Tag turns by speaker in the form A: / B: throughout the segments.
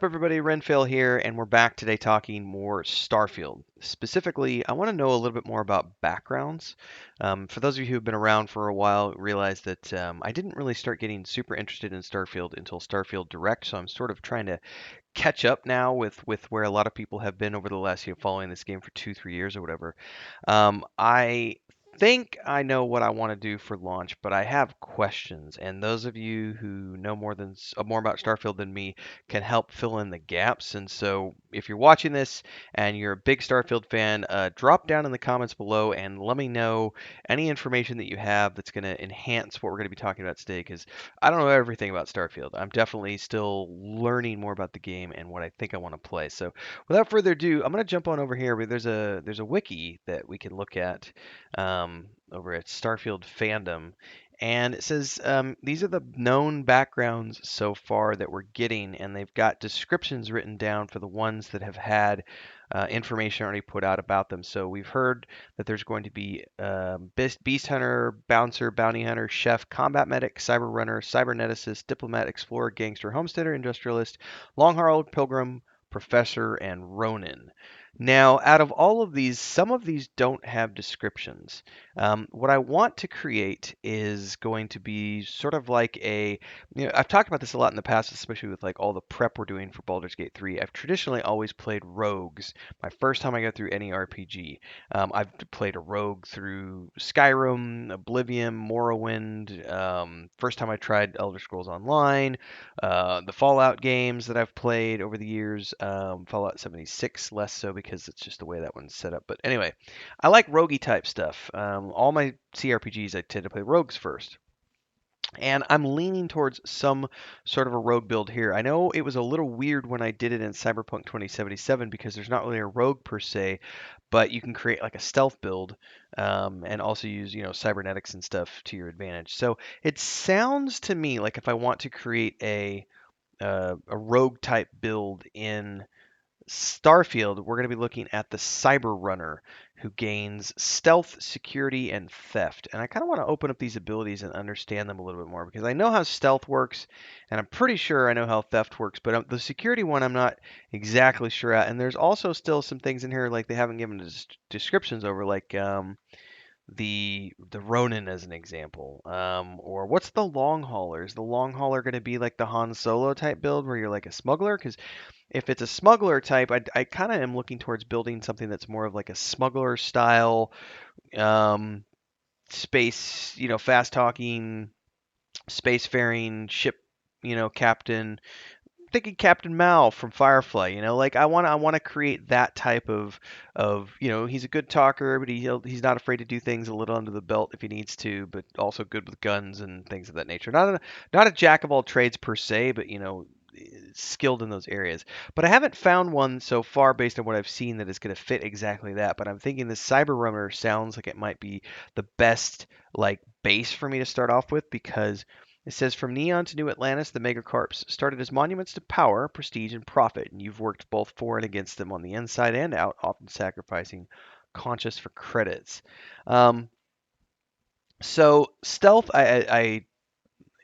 A: Everybody? Renfill here, and we're back today talking more Starfield. Specifically, I want to know a little bit more about backgrounds. For those of you who've been around for a while, realize that I didn't really start getting super interested in Starfield until Starfield Direct, so I'm sort of trying to catch up now with where a lot of people have been over the last, following this game for 2, 3 years or whatever. I think I know what I want to do for launch, but I have questions, and those of you who know more about Starfield than me can help fill in the gaps. And so, if you're watching this and you're a big Starfield fan, drop down in the comments below and let me know any information that you have that's going to enhance what we're going to be talking about today. Because I don't know everything about Starfield. I'm definitely still learning more about the game and what I think I want to play. So, without further ado, I'm going to jump on over here. But there's a wiki that we can look at over at Starfield Fandom. And it says these are the known backgrounds so far that we're getting, and they've got descriptions written down for the ones that have had information already put out about them. So we've heard that there's going to be Beast Hunter, Bouncer, Bounty Hunter, Chef, Combat Medic, Cyber Runner, Cyberneticist, Diplomat, Explorer, Gangster, Homesteader, Industrialist, Long Hauled Pilgrim, Professor, and Ronin. Now, out of all of these, some of these don't have descriptions. What I want to create is going to be sort of like I've talked about this a lot in the past, especially with like all the prep we're doing for Baldur's Gate 3. I've traditionally always played rogues. My first time I go through any RPG, I've played a rogue through Skyrim, Oblivion, Morrowind. First time I tried Elder Scrolls Online, the Fallout games that I've played over the years, Fallout 76 less so because it's just the way that one's set up. But anyway, I like roguey type stuff. All my CRPGs, I tend to play rogues first. And I'm leaning towards some sort of a rogue build here. I know it was a little weird when I did it in Cyberpunk 2077 because there's not really a rogue per se, but you can create like a stealth build and also use, cybernetics and stuff to your advantage. So it sounds to me like if I want to create a rogue type build in Starfield, we're going to be looking at the Cyber Runner, who gains stealth, security, and theft. And I kind of want to open up these abilities and understand them a little bit more because I know how stealth works, and I'm pretty sure I know how theft works. But the security one, I'm not exactly sure at. And there's also still some things in here like they haven't given descriptions over, like the Ronin as an example. Or what's the long hauler? Is the long hauler going to be like the Han Solo type build where you're like a smuggler? Because if it's a smuggler type, I kind of am looking towards building something that's more of like a smuggler style um, space, fast talking, spacefaring ship, captain. Thinking Captain Mao from Firefly, like I want to create that type of he's a good talker, but he's not afraid to do things a little under the belt if he needs to, but also good with guns and things of that nature. Not a jack of all trades per se, but skilled in those areas. But I haven't found one so far based on what I've seen that is going to fit exactly that. But I'm thinking the Cyber Runner sounds like it might be the best like base for me to start off with because it says from Neon to New Atlantis, the Megacarps started as monuments to power, prestige, and profit, and you've worked both for and against them on the inside and out, often sacrificing conscience for credits. Um, so stealth, I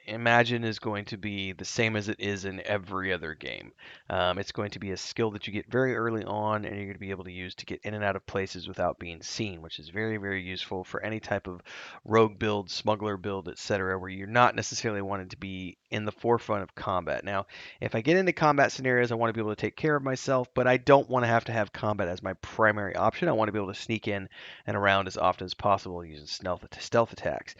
A: imagine is going to be the same as it is in every other game. It's going to be a skill that you get very early on and you're going to be able to use to get in and out of places without being seen, which is very, very useful for any type of rogue build, smuggler build, etc., where you're not necessarily wanting to be in the forefront of combat. Now, if I get into combat scenarios, I want to be able to take care of myself, but I don't want to have combat as my primary option. I want to be able to sneak in and around as often as possible using stealth attacks.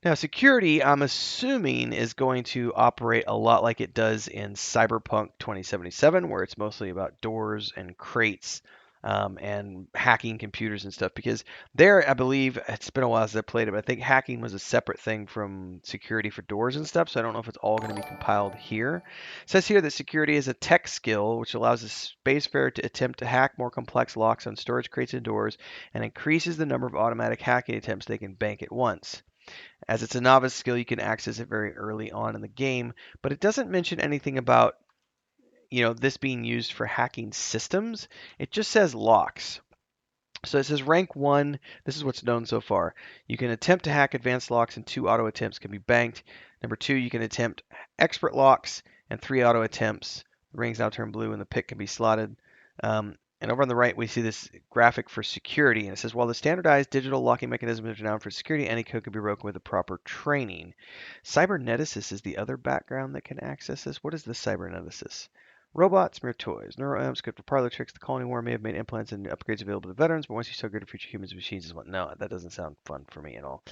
A: Now, security, I'm assuming, is going to operate a lot like it does in Cyberpunk 2077, where it's mostly about doors and crates and hacking computers and stuff. Because there, I believe, it's been a while since I played it, but I think hacking was a separate thing from security for doors and stuff. So I don't know if it's all going to be compiled here. It says here that security is a tech skill which allows a spacefarer to attempt to hack more complex locks on storage crates and doors and increases the number of automatic hacking attempts they can bank at once. As it's a novice skill, you can access it very early on in the game, but it doesn't mention anything about, this being used for hacking systems. It just says locks. So it says rank 1, this is what's known so far. You can attempt to hack advanced locks and 2 auto attempts can be banked. Number 2, you can attempt expert locks and 3 auto attempts The rings now turn blue and the pick can be slotted. And over on the right, we see this graphic for security. And it says, while the standardized digital locking mechanism is renowned for security, any code can be broken with the proper training. Cyberneticist is the other background that can access this. What is the cyberneticist? Robots, mere toys. Neuroamps, good for parlor tricks. The colony war may have made implants and upgrades available to veterans, but once you sell good to future humans and machines as well. No, that doesn't sound fun for me at all.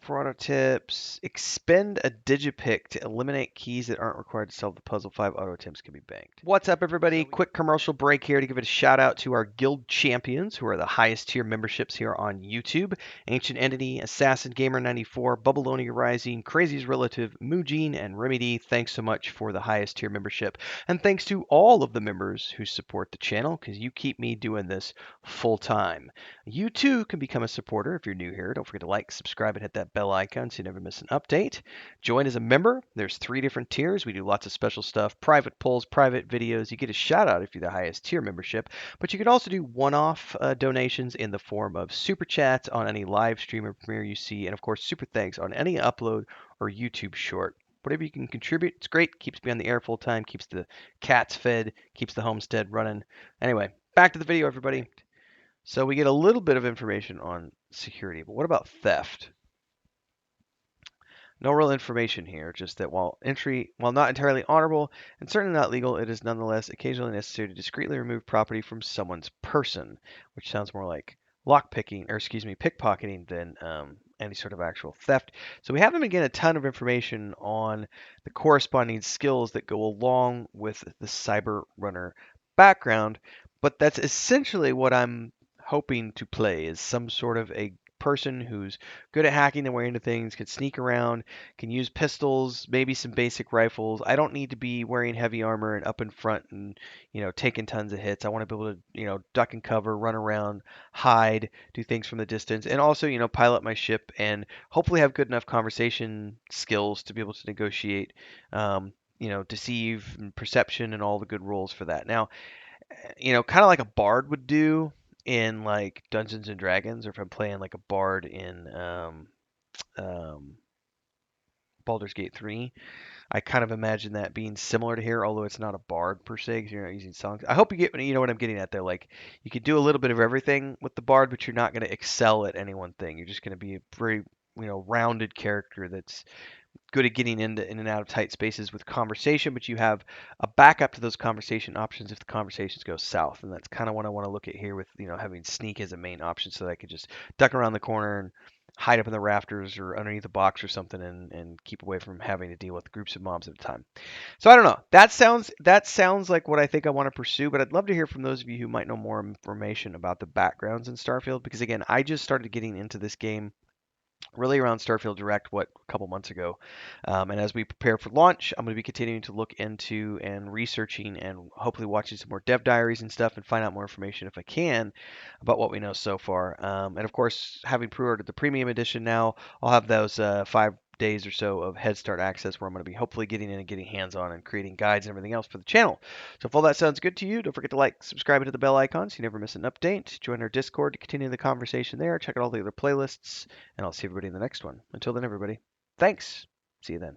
A: For auto tips, expend a digipick to eliminate keys that aren't required to solve the puzzle. 5 auto attempts can be banked. What's up, everybody? Quick commercial break here to give it a shout out to our guild champions, who are the highest tier memberships here on YouTube. Ancient Entity, Assassin Gamer 94, Bubbaloni Rising, Crazy's Relative, Mujin, and Remedy. Thanks so much for the highest tier membership. And thanks to all of the members who support the channel, because you keep me doing this full time. You too can become a supporter if you're new here. Don't forget to like, subscribe, and hit that bell icon so you never miss an update. Join as a member. There's 3 different tiers. We do lots of special stuff, private polls, private videos. You get a shout out if you're the highest tier membership, but you can also do one-off donations in the form of super chats on any live stream or premiere you see, and of course super thanks on any upload or YouTube short. Whatever you can contribute, it's great. Keeps me on the air full time, keeps the cats fed, keeps the homestead running. Anyway, back to the video, everybody. So we get a little bit of information on security, but what about theft? No real information here, just that while not entirely honorable and certainly not legal, it is nonetheless occasionally necessary to discreetly remove property from someone's person, which sounds more like pickpocketing than any sort of actual theft. So we haven't been getting a ton of information on the corresponding skills that go along with the cyber runner background, but that's essentially what I'm hoping to play is some sort of a person who's good at hacking their way into things, can sneak around, can use pistols, maybe some basic rifles. I don't need to be wearing heavy armor and up in front and, taking tons of hits. I want to be able to, duck and cover, run around, hide, do things from the distance, and also, pilot my ship and hopefully have good enough conversation skills to be able to negotiate, deceive and perception and all the good roles for that. Now, kind of like a bard would do in like Dungeons and Dragons, or if I'm playing like a bard in um, Baldur's Gate 3. I kind of imagine that being similar to here, although it's not a bard per se, because you're not using songs. I hope you know what I'm getting at there. Like you could do a little bit of everything with the bard, but you're not going to excel at any one thing. You're just going to be a very rounded character that's good at getting in and out of tight spaces with conversation, but you have a backup to those conversation options if the conversations go south. And that's kind of what I want to look at here with, having sneak as a main option so that I could just duck around the corner and hide up in the rafters or underneath a box or something and keep away from having to deal with groups of mobs at a time. So I don't know. That sounds like what I think I want to pursue, but I'd love to hear from those of you who might know more information about the backgrounds in Starfield, because again, I just started getting into this game really around Starfield Direct, a couple months ago. And as we prepare for launch, I'm going to be continuing to look into and researching and hopefully watching some more dev diaries and stuff and find out more information if I can about what we know so far. And of course, having pre-ordered the premium edition now, I'll have those 5 days or so of head start access where I'm going to be hopefully getting in and getting hands on and creating guides and everything else for the channel. So if all that sounds good to you, don't forget to like, subscribe, and hit the bell icon so you never miss an update. Join our Discord to continue the conversation there. Check out all the other playlists, and I'll see everybody in the next one. Until then, everybody, thanks. See you then.